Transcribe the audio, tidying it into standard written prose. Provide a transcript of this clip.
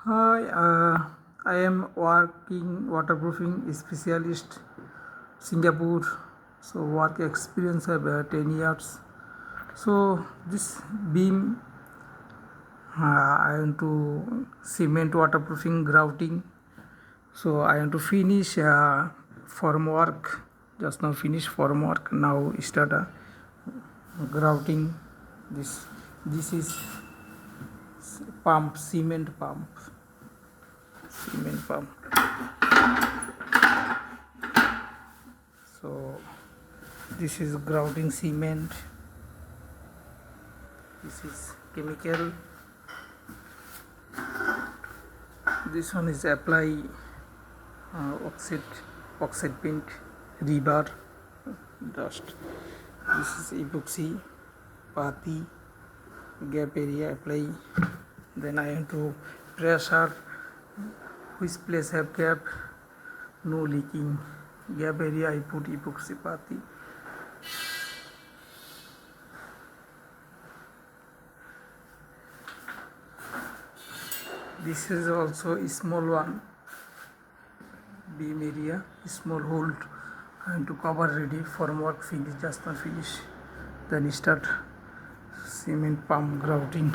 Hi, I am working waterproofing specialist, Singapore. So work experience of 10 years. So this beam, I want to cement waterproofing grouting. So I want to finish formwork. Just now finish formwork. Now start grouting. This is pump, cement pump. So this is grouting cement. This is chemical. This one is apply oxide paint, rebar, dust. This is epoxy, pati, gap area apply. Then I have to pressure which place have gap, no leaking. Gap area I put epoxy pati. This is also a small one, beam area, small hole. I have to cover ready, formwork finish, just not finish. Then start cement pump grouting.